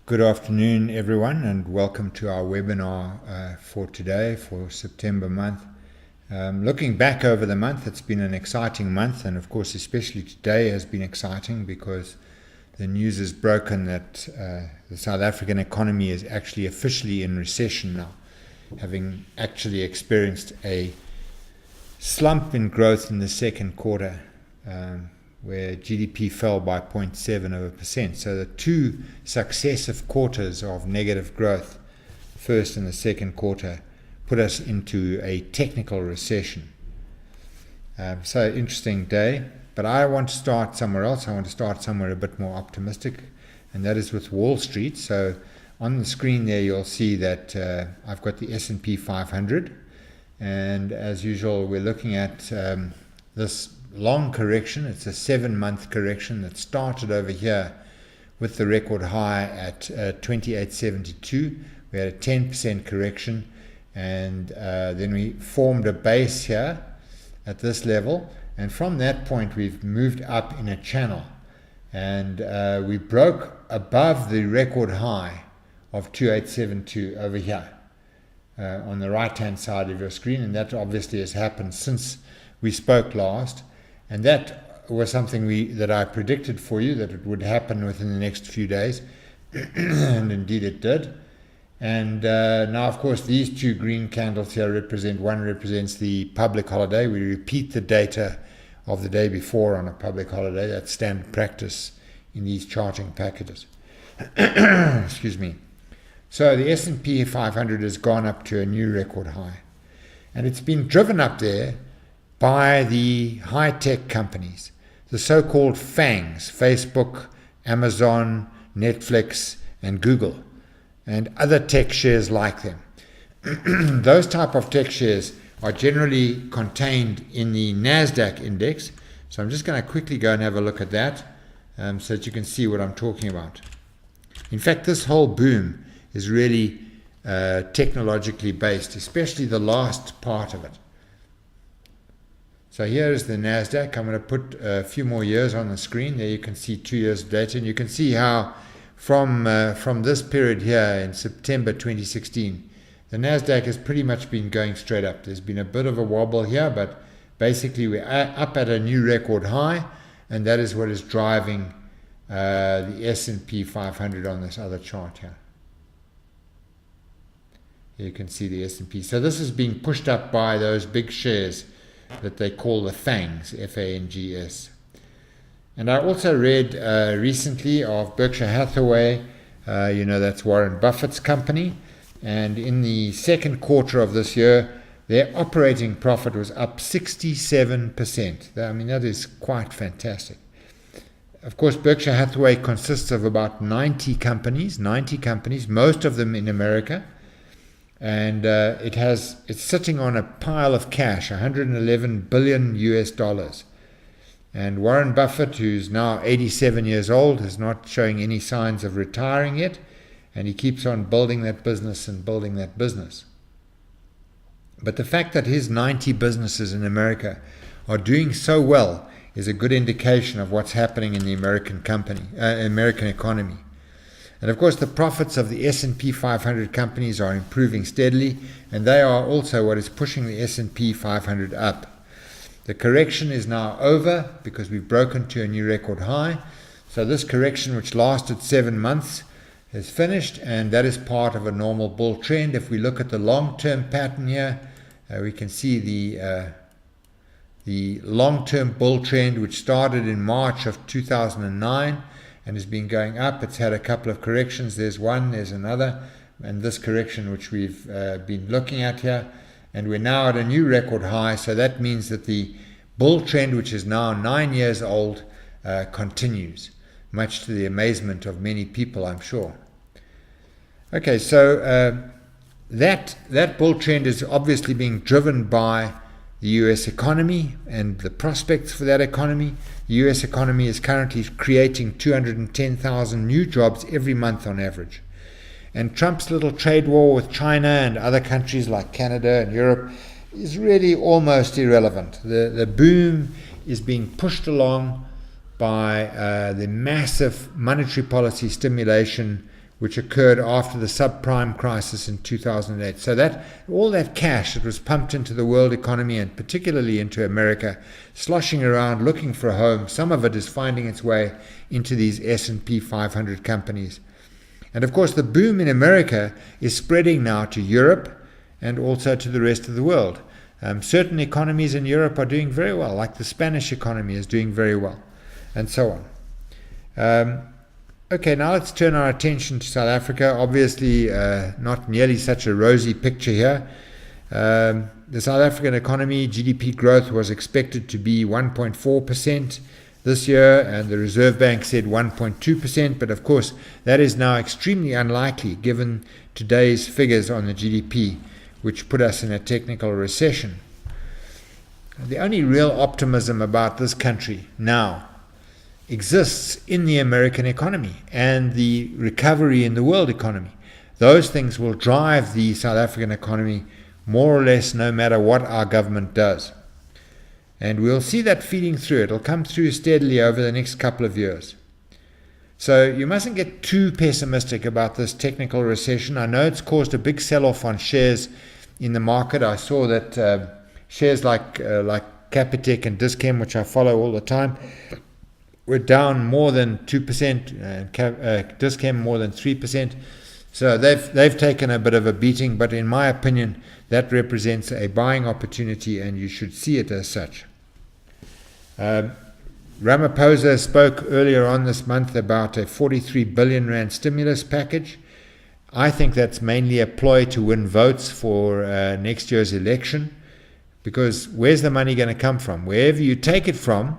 Good afternoon, everyone, and welcome to our webinar for today, for September month. Looking back over the month, it's been an exciting month, and of course, especially today has been exciting because the news is broken that the South African economy is actually officially in recession now, having actually experienced a slump in growth in the second quarter, where GDP fell by 0.7%. So the two successive quarters of negative growth, first and the second quarter, put us into a technical recession. So interesting day, but I want to start somewhere else. I want to start somewhere a bit more optimistic, and that is with Wall Street. So on the screen there, you'll see that I've got the S&P 500, and as usual, we're looking at this long correction. It's a 7-month correction that started over here with the record high at 2872. We had a 10% correction, and then we formed a base here at this level, and from that point we've moved up in a channel, and we broke above the record high of 2872 over here on the right hand side of your screen, and that obviously has happened since we spoke last. And that was something that I predicted for you, that it would happen within the next few days, and indeed it did. And now, of course, these two green candles here one represents the public holiday. We repeat the data of the day before on a public holiday. That's standard practice in these charting packages. Excuse me. So the S&P 500 has gone up to a new record high, and it's been driven up there by the high-tech companies, the so-called FANGs, Facebook, Amazon, Netflix, and Google, and other tech shares like them. Those type of tech shares are generally contained in the NASDAQ index. So I'm just going to quickly go and have a look at that so that you can see what I'm talking about. In fact, this whole boom is really technologically based, especially the last part of it. So here is the NASDAQ. I'm going to put a few more years on the screen. There you can see 2 years of data, and you can see how from this period here in September 2016, the NASDAQ has pretty much been going straight up. There's been a bit of a wobble here, but basically we're up at a new record high, and that is what is driving the S&P 500 on this other chart here. Here you can see the S&P. So this is being pushed up by those big shares that they call the FANGs, F-A-N-G-S. And I also read recently of Berkshire Hathaway, that's Warren Buffett's company, and in the second quarter of this year, their operating profit was up 67%. I mean, that is quite fantastic. Of course, Berkshire Hathaway consists of about 90 companies, most of them in America. And it's sitting on a pile of cash, 111 billion US dollars. And Warren Buffett, who's now 87 years old, is not showing any signs of retiring yet, and he keeps on building that business and building that business. But the fact that his 90 businesses in America are doing so well is a good indication of what's happening in the American economy. And of course, the profits of the S&P 500 companies are improving steadily, and they are also what is pushing the S&P 500 up. The correction is now over because we've broken to a new record high. So this correction, which lasted 7 months, is finished, and that is part of a normal bull trend. If we look at the long-term pattern here, we can see the long-term bull trend, which started in March of 2009, and has been going up. It's had a couple of corrections. There's one, there's another, and this correction which we've been looking at here. And we're now at a new record high, so that means that the bull trend, which is now 9 years old, continues, much to the amazement of many people, I'm sure. Okay, so that bull trend is obviously being driven by the US economy and the prospects for that economy. The US economy is currently creating 210,000 new jobs every month on average. And Trump's little trade war with China and other countries like Canada and Europe is really almost irrelevant. The boom is being pushed along by the massive monetary policy stimulation which occurred after the subprime crisis in 2008. So that all that cash that was pumped into the world economy, and particularly into America, sloshing around looking for a home, some of it is finding its way into these S&P 500 companies. And of course, the boom in America is spreading now to Europe and also to the rest of the world. Certain economies in Europe are doing very well, like the Spanish economy is doing very well, and so on. Okay, now let's turn our attention to South Africa. Obviously, not nearly such a rosy picture here. The South African economy, GDP growth was expected to be 1.4% this year, and the Reserve Bank said 1.2%, but of course that is now extremely unlikely given today's figures on the GDP, which put us in a technical recession. The only real optimism about this country now exists in the American economy and the recovery in the world economy. Those things will drive the South African economy more or less no matter what our government does. And we'll see that feeding through. It'll come through steadily over the next couple of years. So you mustn't get too pessimistic about this technical recession. I know it's caused a big sell-off on shares in the market. I saw that shares like Capitec and Dis-Chem, which I follow all the time, were down more than 2%, Dis-Chem more than 3%. So they've taken a bit of a beating, but in my opinion, that represents a buying opportunity, and you should see it as such. Ramaphosa spoke earlier on this month about a 43 billion rand stimulus package. I think that's mainly a ploy to win votes for next year's election, because where's the money going to come from? Wherever you take it from,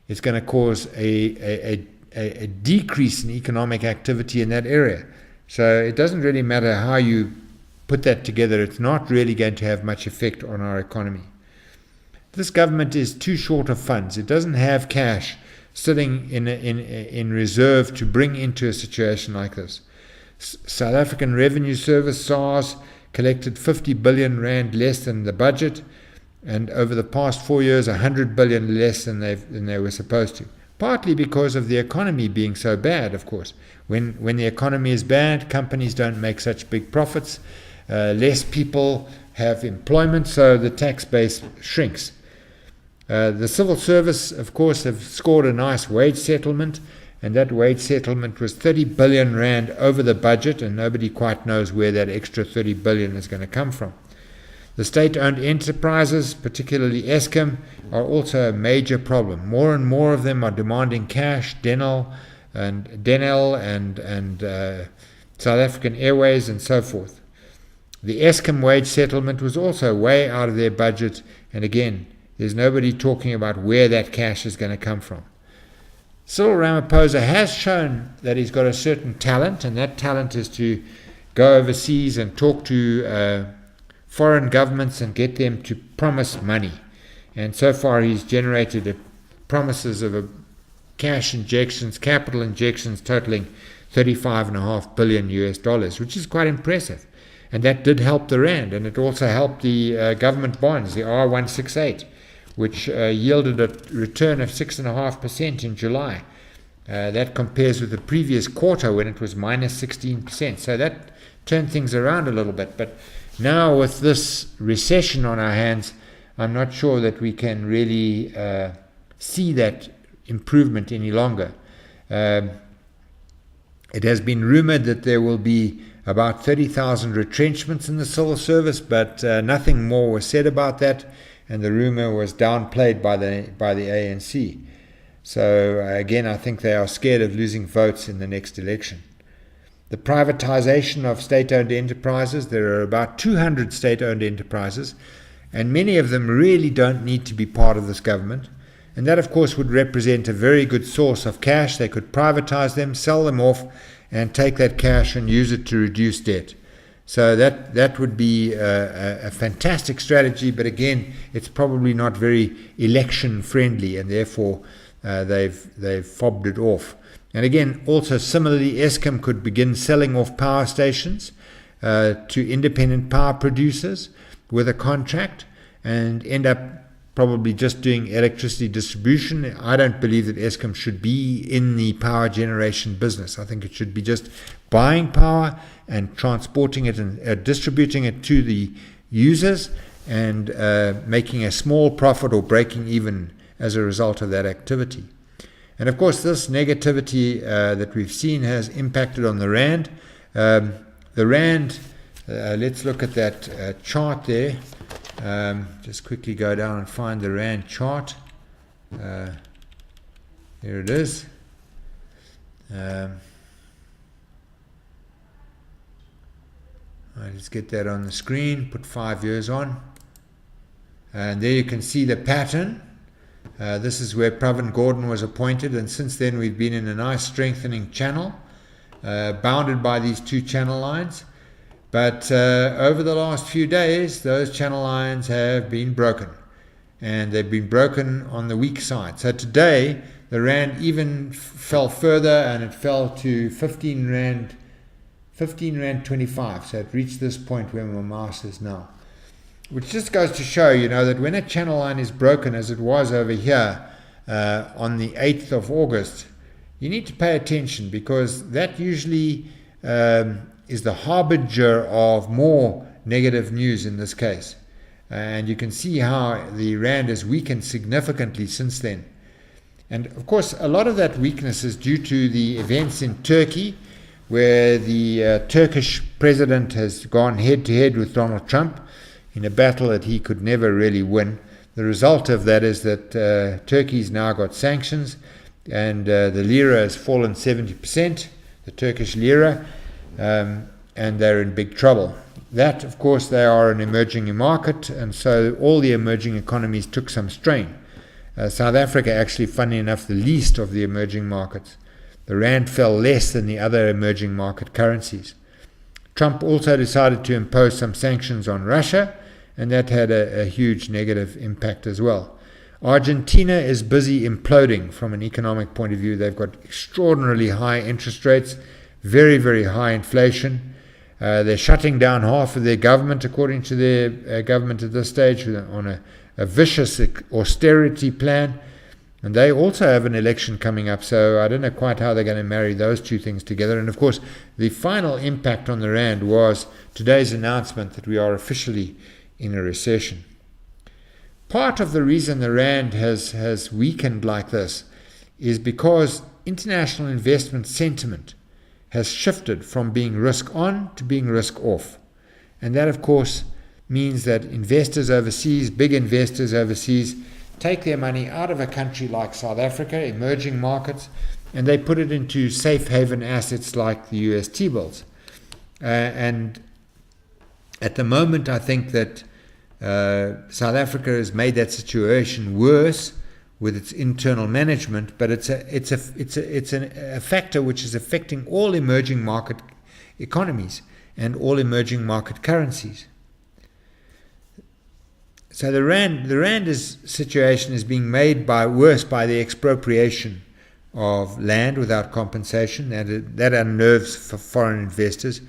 it's going to cause a decrease in economic activity in that area. So it doesn't really matter how you put that together. It's not really going to have much effect on our economy. This government is too short of funds. It doesn't have cash sitting in reserve to bring into a situation like this. South African Revenue Service, SARS, collected 50 billion rand less than the budget, and over the past 4 years, 100 billion less than they were supposed to. Partly because of the economy being so bad, of course. When the economy is bad, companies don't make such big profits. Less people have employment, so the tax base shrinks. The civil service, of course, have scored a nice wage settlement, and that wage settlement was 30 billion rand over the budget, and nobody quite knows where that extra 30 billion is going to come from. The state-owned enterprises, particularly Eskom, are also a major problem. More and more of them are demanding cash. Denel and South African Airways and so forth. The Eskom wage settlement was also way out of their budget, and again, there's nobody talking about where that cash is going to come from. Cyril Ramaphosa has shown that he's got a certain talent, and that talent is to go overseas and talk to foreign governments and get them to promise money. And so far he's generated promises of cash injections, capital injections totaling $35.5 billion US, which is quite impressive. And that did help the rand, and it also helped the government bonds, the R168, which yielded a return of 6.5% in July. That compares with the previous quarter when it was minus 16%. So that turned things around a little bit. But now with this recession on our hands, I'm not sure that we can really see that improvement any longer. It has been rumored that there will be about 30,000 retrenchments in the civil service, but nothing more was said about that, and the rumor was downplayed by the ANC. So again, I think they are scared of losing votes in the next election. The privatization of state-owned enterprises, there are about 200 state-owned enterprises, and many of them really don't need to be part of this government. And that, of course, would represent a very good source of cash. They could privatize them, sell them off, and take that cash and use it to reduce debt. So that would be a fantastic strategy, but again, it's probably not very election-friendly, and therefore they've fobbed it off. And again, also similarly, Eskom could begin selling off power stations to independent power producers with a contract and end up probably just doing electricity distribution. I don't believe that Eskom should be in the power generation business. I think it should be just buying power and transporting it and distributing it to the users and making a small profit or breaking even as a result of that activity. And of course, this negativity that we've seen has impacted on the rand. The rand, let's look at that chart there. Just quickly go down and find the rand chart. Here it is. Let's get that on the screen. Put 5 years on. And there you can see the pattern. This is where Pravin Gordhan was appointed, and since then we've been in a nice strengthening channel, bounded by these two channel lines. But over the last few days, those channel lines have been broken, and they've been broken on the weak side. So today, the rand even fell further, and it fell to 15 rand 25. So it reached this point where my mouse is now, which just goes to show, that when a channel line is broken, as it was over here on the 8th of August, you need to pay attention, because that usually is the harbinger of more negative news in this case. And you can see how the rand has weakened significantly since then. And of course, a lot of that weakness is due to the events in Turkey, where the Turkish president has gone head-to-head with Donald Trump in a battle that he could never really win. The result of that is that Turkey's now got sanctions, and the lira has fallen 70%, the Turkish lira, and they're in big trouble. That, of course, they are an emerging market, and so all the emerging economies took some strain. South Africa, actually, funny enough, the least of the emerging markets. The rand fell less than the other emerging market currencies. Trump also decided to impose some sanctions on Russia, and that had a huge negative impact as well. Argentina is busy imploding from an economic point of view. They've got extraordinarily high interest rates, very, very high inflation. They're shutting down half of their government, according to their government at this stage, on a vicious austerity plan. And they also have an election coming up, so I don't know quite how they're going to marry those two things together. And of course, the final impact on the rand was today's announcement that we are officially in a recession. Part of the reason the rand has weakened like this is because international investment sentiment has shifted from being risk on to being risk off. And that, of course, means that investors overseas, big investors overseas, take their money out of a country like South Africa, emerging markets, and they put it into safe haven assets like the US T-bills. And at the moment, I think that South Africa has made that situation worse with its internal management, but it's a factor which is affecting all emerging market economies and all emerging market currencies. So the rand situation is being made worse by the expropriation of land without compensation. That unnerves for foreign investors.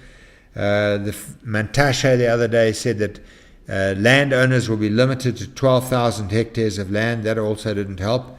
The Mantashe the other day said that landowners will be limited to 12,000 hectares of land. That also didn't help.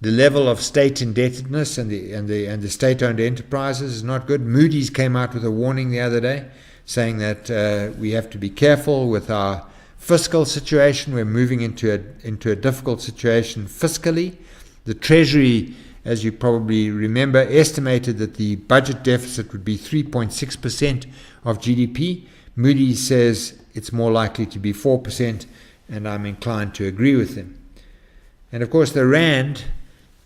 The level of state indebtedness and the state-owned enterprises is not good. Moody's came out with a warning the other day, saying that we have to be careful with our fiscal situation. We're moving into a difficult situation fiscally. The Treasury, as you probably remember, estimated that the budget deficit would be 3.6% of GDP. Moody's says it's more likely to be 4%, and I'm inclined to agree with them. And of course, the rand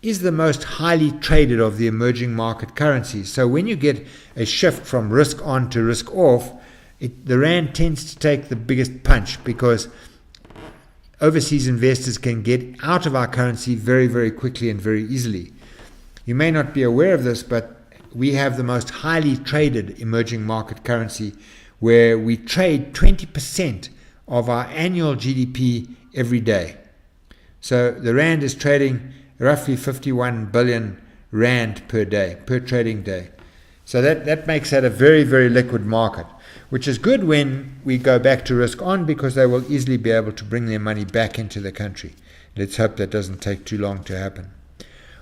is the most highly traded of the emerging market currencies. So when you get a shift from risk on to risk off, the rand tends to take the biggest punch, because overseas investors can get out of our currency very, very quickly and very easily. You may not be aware of this, but we have the most highly traded emerging market currency, where we trade 20% of our annual GDP every day. So the rand is trading roughly 51 billion rand per day, per trading day. So that makes that a very, very liquid market, which is good when we go back to risk on, because they will easily be able to bring their money back into the country. Let's hope that doesn't take too long to happen.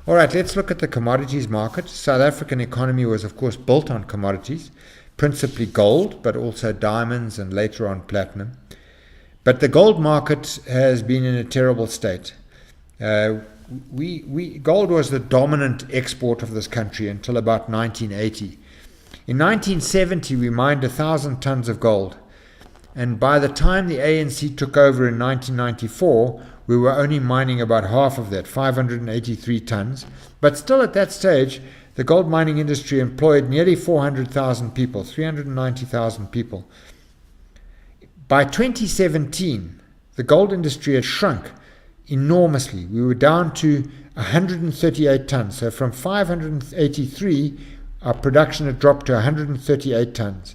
All right, let's look at the commodities market. South African economy was, of course, built on commodities, principally gold, but also diamonds and later on platinum. But the gold market has been in a terrible state. Gold was the dominant export of this country until about 1980. In 1970, we mined 1,000 tons of gold. And by the time the ANC took over in 1994, we were only mining about half of that, 583 tons. But still at that stage, the gold mining industry employed nearly 400,000 people, 390,000 people. By 2017, the gold industry had shrunk enormously. We were down to 138 tons. So from 583, our production had dropped to 138 tons.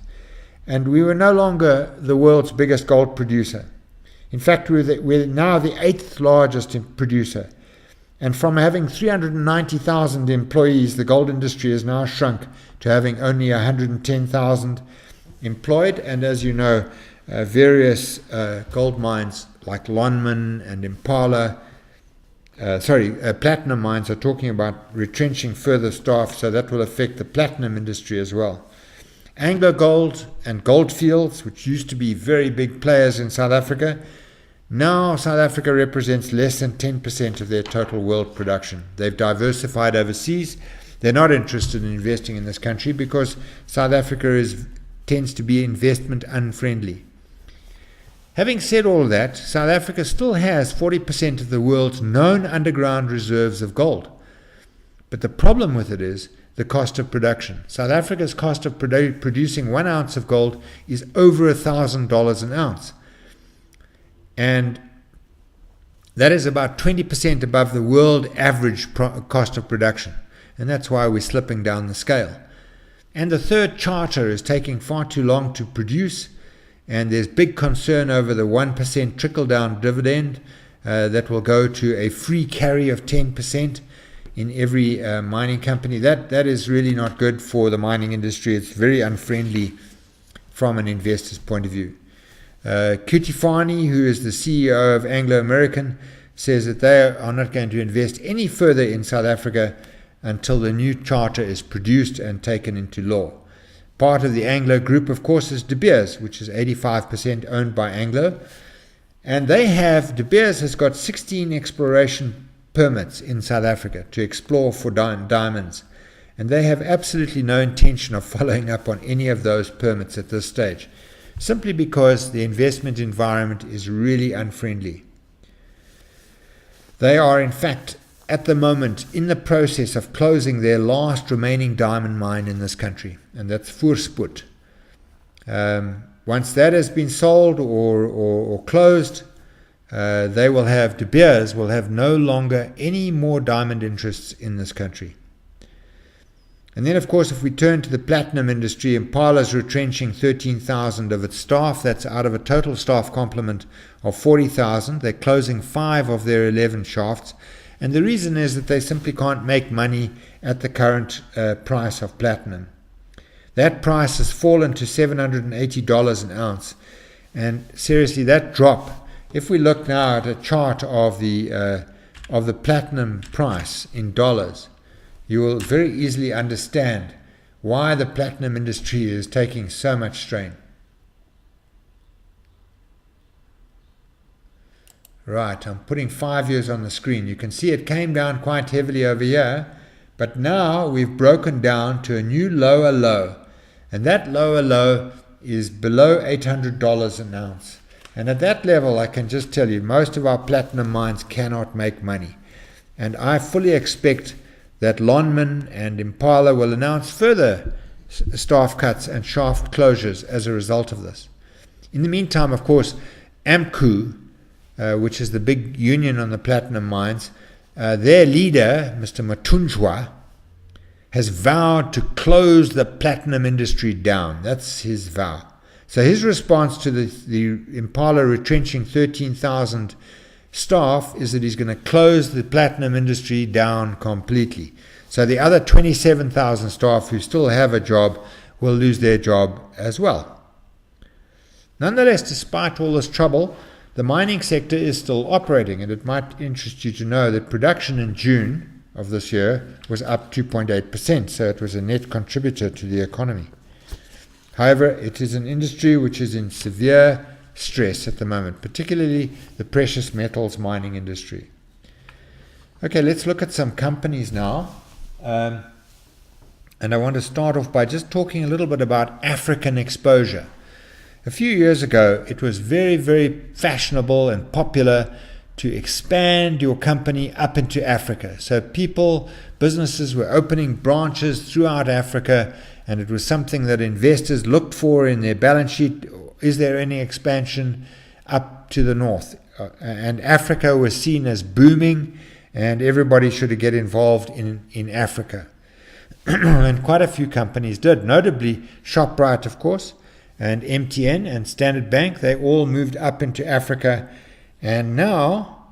And we were no longer the world's biggest gold producer. In fact, we're now the 8th largest producer. And from having 390,000 employees, the gold industry has now shrunk to having only 110,000 employed. And as you know, various gold mines like Lonmin and Impala, platinum mines are talking about retrenching further staff, so that will affect the platinum industry as well. Anglo Gold and Gold Fields, which used to be very big players in South Africa, now South Africa represents less than 10% of their total world production. They've diversified overseas. They're not interested in investing in this country because South Africa tends to be investment unfriendly. Having said all that, South Africa still has 40% of the world's known underground reserves of gold. But the problem with it is the cost of production. South Africa's cost of producing 1 ounce of gold is over $1,000 an ounce. And that is about 20% above the world average cost of production. And that's why we're slipping down the scale. And the third charter is taking far too long to produce. And there's big concern over the 1% trickle-down dividend that will go to a free carry of 10% in every mining company. That is really not good for the mining industry. It's very unfriendly from an investor's point of view. Kutifani, who is the CEO of Anglo American, says that they are not going to invest any further in South Africa until the new charter is produced and taken into law. Part of the Anglo group, of course, is De Beers, which is 85% owned by Anglo. And De Beers has got 16 exploration permits in South Africa to explore for diamonds. And they have absolutely no intention of following up on any of those permits at this stage, simply because the investment environment is really unfriendly. They are, in fact, at the moment in the process of closing their last remaining diamond mine in this country, and that's Voorspoed. Once that has been sold or closed, De Beers will have no longer any more diamond interests in this country. And then, of course, if we turn to the platinum industry, Impala's retrenching 13,000 of its staff. That's out of a total staff complement of 40,000. They're closing 5 of their 11 shafts. And the reason is that they simply can't make money at the current price of platinum. That price has fallen to $780 an ounce. And seriously, that drop, if we look now at a chart of the platinum price in dollars, you will very easily understand why the platinum industry is taking so much strain. Right, I'm putting 5 years on the screen. You can see it came down quite heavily over here, but now we've broken down to a new lower low. And that lower low is below $800 an ounce. And at that level, I can just tell you, most of our platinum mines cannot make money. And I fully expect that Lonmin and Impala will announce further staff cuts and shaft closures as a result of this. In the meantime, of course, AMCU, which is the big union on the platinum mines, their leader, Mr. Matunjwa, has vowed to close the platinum industry down. That's his vow. So his response to the Impala retrenching 13,000 staff is that he's going to close the platinum industry down completely. So the other 27,000 staff who still have a job will lose their job as well. Nonetheless, despite all this trouble, the mining sector is still operating, and it might interest you to know that production in June of this year was up 2.8%, so it was a net contributor to the economy. However, it is an industry which is in severe stress at the moment, particularly the precious metals mining industry. Okay, let's look at some companies now. And I want to start off by just talking a little bit about African exposure. A few years ago, it was very, very fashionable and popular to expand your company up into Africa. So businesses were opening branches throughout Africa, and it was something that investors looked for in their balance sheet. Is there any expansion up to the north? And Africa was seen as booming, and everybody should get involved in Africa. And quite a few companies did, notably ShopRite, of course, and MTN and Standard Bank. They all moved up into Africa, and now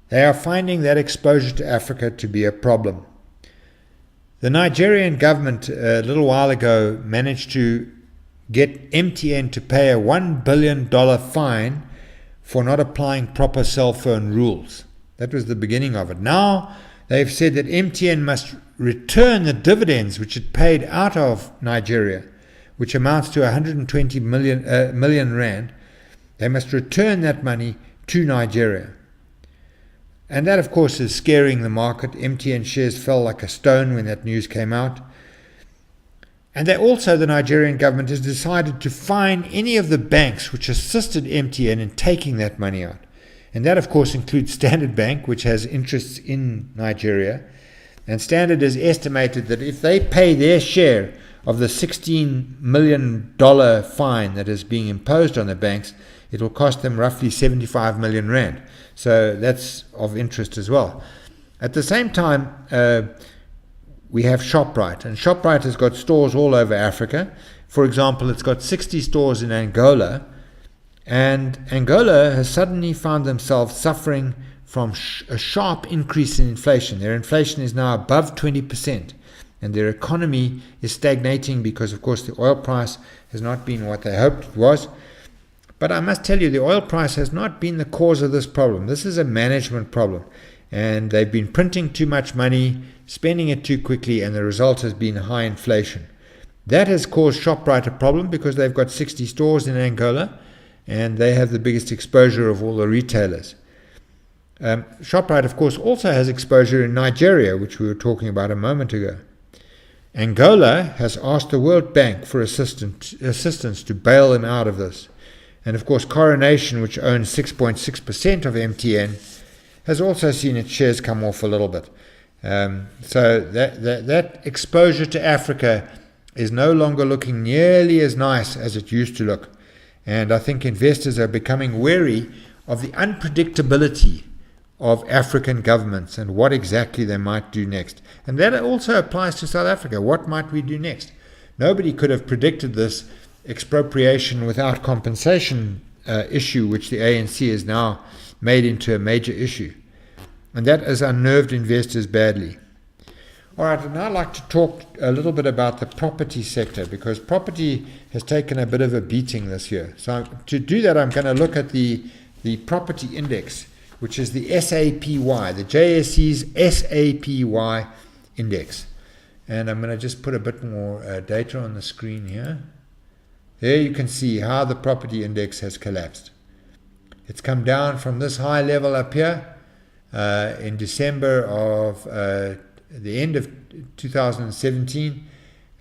they are finding that exposure to Africa to be a problem. The Nigerian government a little while ago managed to get MTN to pay a $1 billion fine for not applying proper cell phone rules. That was the beginning of it. Now they've said that MTN must return the dividends which it paid out of Nigeria, which amounts to 120 million rand. They must return that money to Nigeria. And that, of course, is scaring the market. MTN shares fell like a stone when that news came out. And the Nigerian government has decided to fine any of the banks which assisted MTN in taking that money out. And that, of course, includes Standard Bank, which has interests in Nigeria. And Standard has estimated that if they pay their share of the $16 million fine that is being imposed on the banks, it will cost them roughly 75 million rand. So that's of interest as well. At the same time, we have ShopRite, and ShopRite has got stores all over Africa. For example, it's got 60 stores in Angola, and Angola has suddenly found themselves suffering from a sharp increase in inflation. Their inflation is now above 20%. And their economy is stagnating because, of course, the oil price has not been what they hoped it was. But I must tell you, the oil price has not been the cause of this problem. This is a management problem. And they've been printing too much money, spending it too quickly, and the result has been high inflation. That has caused ShopRite a problem because they've got 60 stores in Angola, and they have the biggest exposure of all the retailers. ShopRite, of course, also has exposure in Nigeria, which we were talking about a moment ago. Angola has asked the World Bank for assistance to bail them out of this. And of course, Coronation, which owns 6.6% of MTN, has also seen its shares come off a little bit. So that exposure to Africa is no longer looking nearly as nice as it used to look. And I think investors are becoming wary of the unpredictability of African governments and what exactly they might do next. And that also applies to South Africa. What might we do next? Nobody could have predicted this expropriation without compensation issue, which the ANC has now made into a major issue. And that has unnerved investors badly. All right, and I'd like to talk a little bit about the property sector, because property has taken a bit of a beating this year. So to do that, I'm going to look at the property index, which is the SAPY, the JSE's SAPY index. And I'm going to just put a bit more data on the screen here. There you can see how the property index has collapsed. It's come down from this high level up here in December of the end of 2017,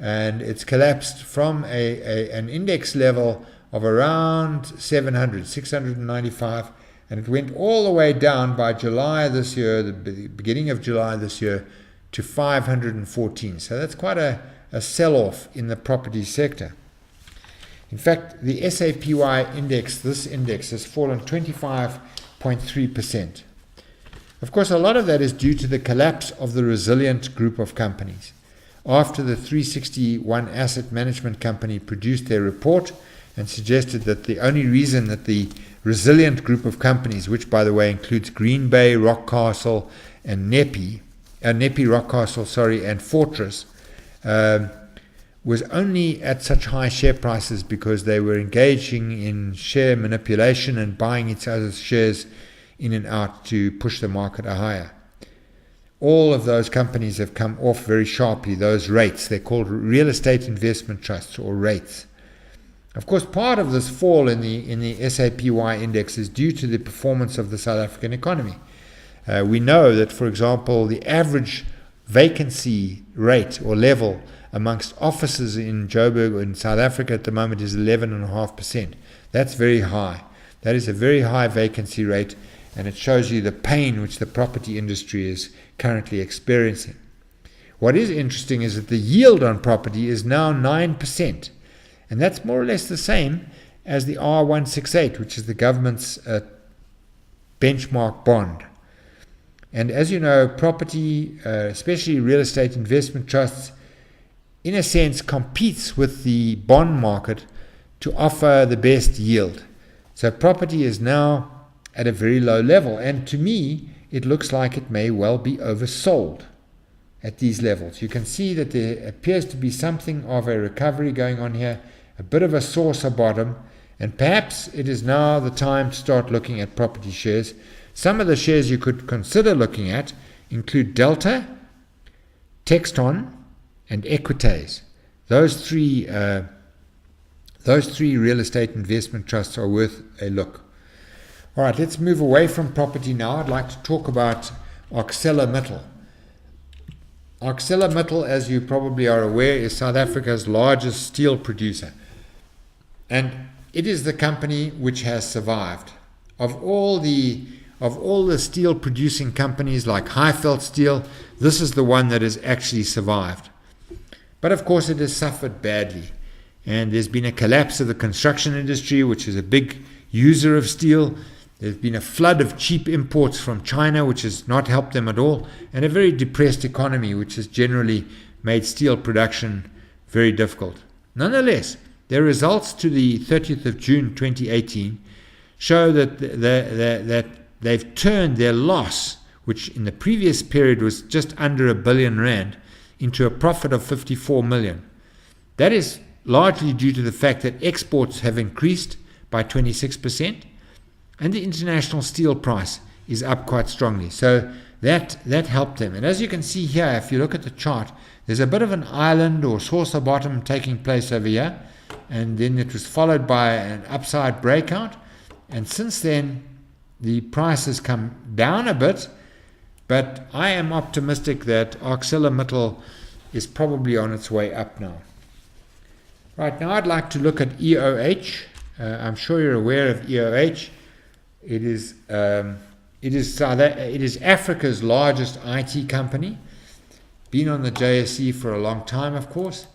and it's collapsed from an index level of around 695, and it went all the way down by July this year, the beginning of July this year, to 514. So that's quite a sell-off in the property sector. In fact, the SAPY index, this index, has fallen 25.3%. Of course, a lot of that is due to the collapse of the Resilient group of companies. After the 361 Asset Management Company produced their report and suggested that the only reason that the Resilient group of companies, which by the way includes Green Bay, Rockcastle and Nepi, Nepi Rockcastle, sorry, and Fortress, was only at such high share prices because they were engaging in share manipulation and buying each other's shares in and out to push the market higher. All of those companies have come off very sharply, those rates. They're called real estate investment trusts, or rates. Of course, part of this fall in the SAPY index is due to the performance of the South African economy. We know that, for example, the average vacancy rate or level amongst offices in Joburg or in South Africa at the moment is 11.5%. That's very high. That is a very high vacancy rate, and it shows you the pain which the property industry is currently experiencing. What is interesting is that the yield on property is now 9%, and that's more or less the same as the R168, which is the government's benchmark bond. And as you know, property, especially real estate investment trusts, in a sense competes with the bond market to offer the best yield. So property is now at a very low level, and to me it looks like it may well be oversold at these levels. You can see that there appears to be something of a recovery going on here, a bit of a saucer bottom, and perhaps it is now the time to start looking at property shares. Some of the shares you could consider looking at include Delta, Texton, and Equites. Those three real estate investment trusts are worth a look. All right, let's move away from property now. I'd like to talk about ArcelorMittal. ArcelorMittal, as you probably are aware, is South Africa's largest steel producer, and it is the company which has survived. Of all the steel producing companies like Highveld Steel, this is the one that has actually survived. But of course it has suffered badly, and there's been a collapse of the construction industry, which is a big user of steel. There's been a flood of cheap imports from China, which has not helped them at all, and a very depressed economy, which has generally made steel production very difficult. Nonetheless, their results to the 30th of June 2018 show that they've turned their loss, which in the previous period was just under R1 billion, into a profit of 54 million. That is largely due to the fact that exports have increased by 26%, and the international steel price is up quite strongly. So that helped them. And as you can see here, if you look at the chart, there's a bit of an island or saucer bottom taking place over here, and then it was followed by an upside breakout. And since then, the price has come down a bit, but I am optimistic that ArcelorMittal is probably on its way up now. Right, now I'd like to look at EOH. I'm sure you're aware of EOH. It is Africa's largest IT company. Been on the JSE for a long time, of course.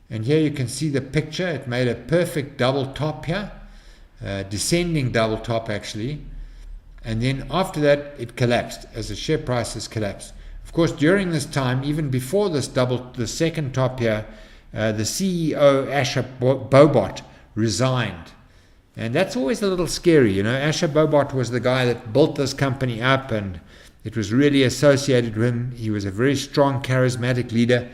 And here you can see the picture. It made a perfect double top here, descending double top actually. And then after that, it collapsed as the share price has collapsed. Of course, during this time, even before this the second top here, the CEO, Asher Bobot, resigned. And that's always a little scary. You know, Asher Bobot was the guy that built this company up, and it was really associated with him. He was a very strong, charismatic leader.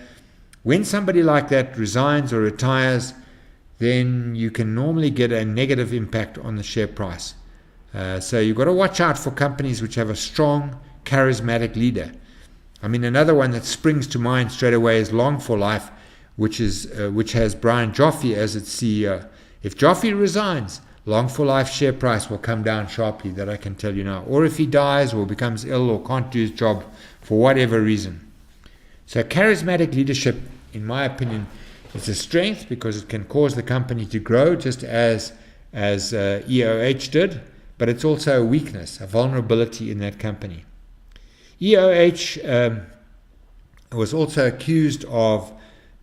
When somebody like that resigns or retires, then you can normally get a negative impact on the share price. So you've got to watch out for companies which have a strong, charismatic leader. I mean, another one that springs to mind straight away is Long for Life, which has Brian Joffe as its CEO. If Joffe resigns, Long for Life share price will come down sharply, that I can tell you now. Or if he dies or becomes ill or can't do his job for whatever reason. So charismatic leadership, in my opinion, is a strength because it can cause the company to grow just as EOH did. But it's also a weakness, a vulnerability in that company. EOH was also accused of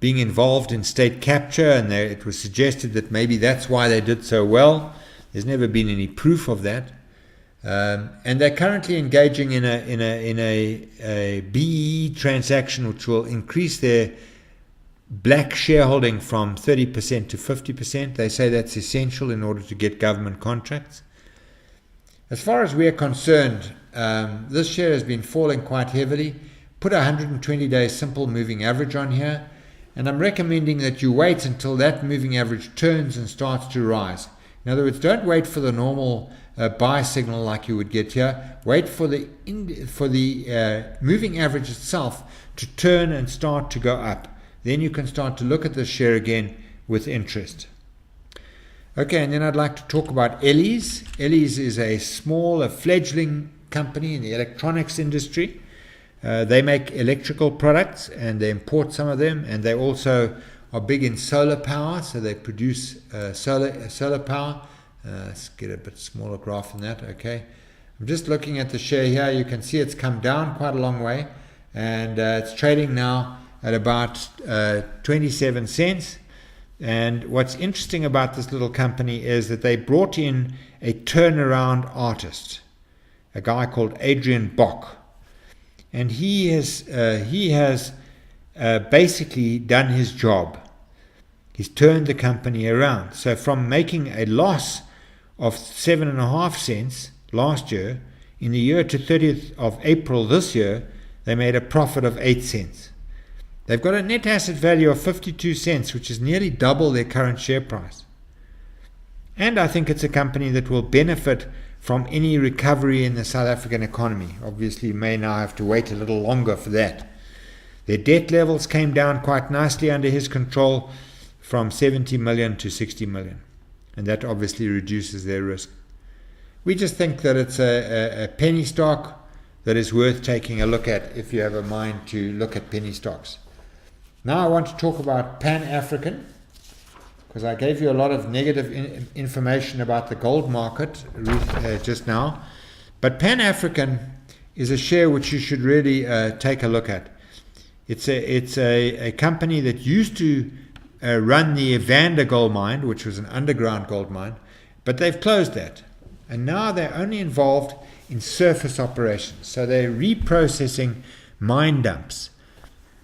being involved in state capture, and it was suggested that maybe that's why they did so well. There's never been any proof of that. And they're currently engaging in a BE transaction which will increase their black shareholding from 30% to 50%. They say that's essential in order to get government contracts. As far as we're concerned, this share has been falling quite heavily, put a 120-day simple moving average on here, and I'm recommending that you wait until that moving average turns and starts to rise. In other words, don't wait for the normal buy signal like you would get here. Wait for the moving average itself to turn and start to go up. Then you can start to look at the share again with interest. Okay, and then I'd like to talk about Ellie's. Ellie's is a fledgling company in the electronics industry. They make electrical products and they import some of them, and they also are big in solar power, so they produce solar power. Let's get a bit smaller graph than that. Okay, I'm just looking at the share here. You can see it's come down quite a long way, and it's trading now at about 27 cents. And what's interesting about this little company is that they brought in a turnaround artist, a guy called Adrian Bock. And he has basically done his job. He's turned the company around. So from making a loss of 7.5 cents last year, in the year to 30th of April this year, they made a profit of 8 cents. They've got a net asset value of 52 cents, which is nearly double their current share price. And I think it's a company that will benefit from any recovery in the South African economy. Obviously, you may now have to wait a little longer for that. Their debt levels came down quite nicely under his control, from 70 million to 60 million. And that obviously reduces their risk. We just think that it's a penny stock that is worth taking a look at if you have a mind to look at penny stocks. Now I want to talk about Pan-African, because I gave you a lot of negative information about the gold market just now. But Pan-African is a share which you should really take a look at. It's a company that used to run the Evander gold mine, which was an underground gold mine, but they've closed that. And now they're only involved in surface operations. So they're reprocessing mine dumps.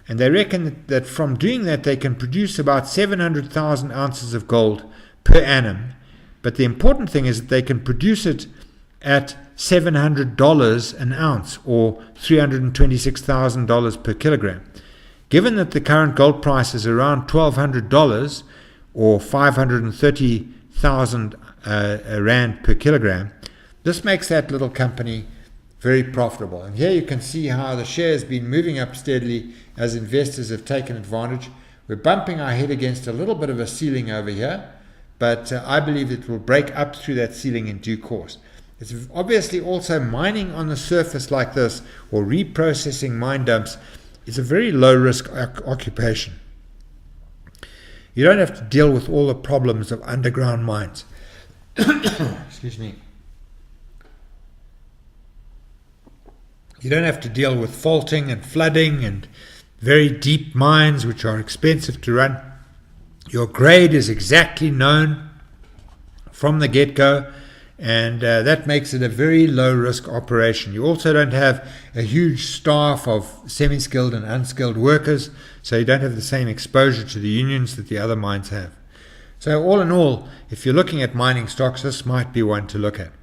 And they reckon that from doing that, they can produce about 700,000 ounces of gold per annum. But the important thing is that they can produce it at $700 an ounce, or $326,000 per kilogram. Given that the current gold price is around $1,200 or 530,000 rand per kilogram, this makes that little company very profitable. And here you can see how the share has been moving up steadily as investors have taken advantage. We're bumping our head against a little bit of a ceiling over here, but I believe it will break up through that ceiling in due course. It's obviously also mining on the surface like this, or reprocessing mine dumps, is a very low risk occupation. You don't have to deal with all the problems of underground mines. Excuse me. You don't have to deal with faulting and flooding and very deep mines which are expensive to run. Your grade is exactly known from the get-go, and that makes it a very low-risk operation. You also don't have a huge staff of semi-skilled and unskilled workers, so you don't have the same exposure to the unions that the other mines have. So all in all, if you're looking at mining stocks, this might be one to look at.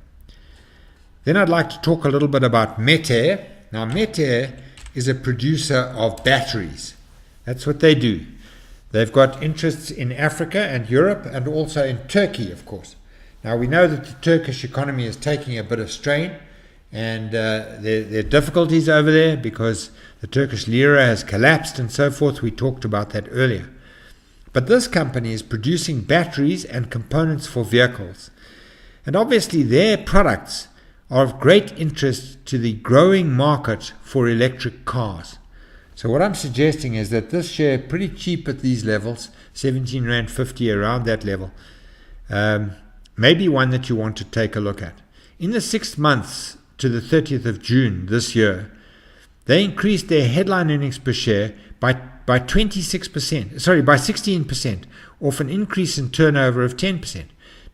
Then I'd like to talk a little bit about Metair. Now, Metair is a producer of batteries. That's what they do. They've got interests in Africa and Europe, and also in Turkey, of course. Now, we know that the Turkish economy is taking a bit of strain, and there are difficulties over there because the Turkish lira has collapsed and so forth. We talked about that earlier. But this company is producing batteries and components for vehicles. And obviously their products are of great interest to the growing market for electric cars. So what I'm suggesting is that this share, pretty cheap at these levels, 17 Rand 50, around that level, may be one that you want to take a look at. In the 6 months to the 30th of June this year, they increased their headline earnings per share by 16%, off an increase in turnover of 10%.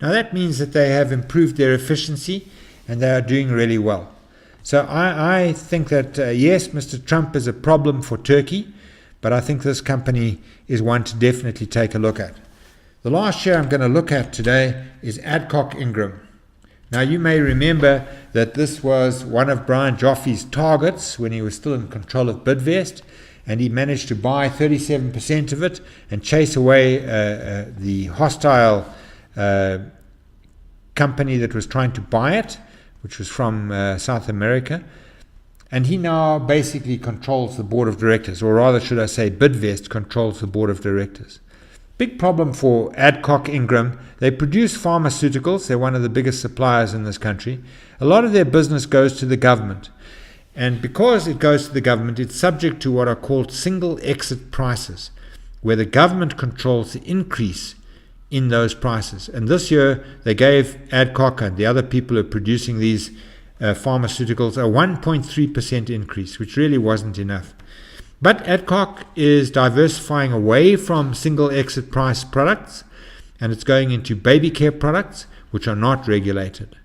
Now that means that they have improved their efficiency and they are doing really well. So I think that, yes, Mr. Trump is a problem for Turkey, but I think this company is one to definitely take a look at. The last share I'm going to look at today is Adcock Ingram. Now, you may remember that this was one of Brian Joffe's targets when he was still in control of Bidvest, and he managed to buy 37% of it and chase away the hostile company that was trying to buy it, which was from South America. And he now basically controls the board of directors, or rather should I say Bidvest controls the board of directors. Big problem for Adcock Ingram. They produce pharmaceuticals. They're one of the biggest suppliers in this country. A lot of their business goes to the government. And because it goes to the government, it's subject to what are called single exit prices, where the government controls the increase in those prices. And this year, they gave Adcock and the other people who are producing these pharmaceuticals a 1.3% increase, which really wasn't enough. But Adcock is diversifying away from single exit price products, and it's going into baby care products, which are not regulated.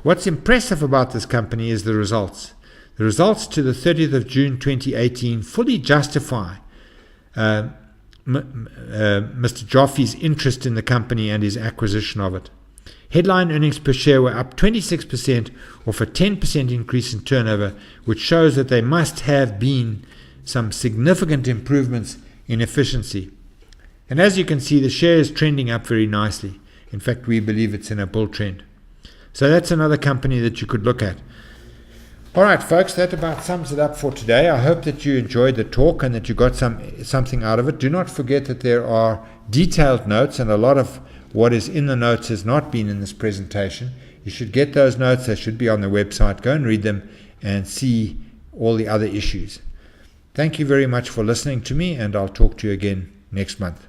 What's impressive about this company is the results. The results to the 30th of June 2018 fully justify Mr. Joffe's interest in the company and his acquisition of it. Headline earnings per share were up 26% off a 10% increase in turnover, which shows that there must have been some significant improvements in efficiency. And as you can see, the share is trending up very nicely. In fact, we believe it's in a bull trend. So that's another company that you could look at. All right, folks, that about sums it up for today. I hope that you enjoyed the talk and that you got something out of it. Do not forget that there are detailed notes, and a lot of what is in the notes has not been in this presentation. You should get those notes. They should be on the website. Go and read them and see all the other issues. Thank you very much for listening to me, and I'll talk to you again next month.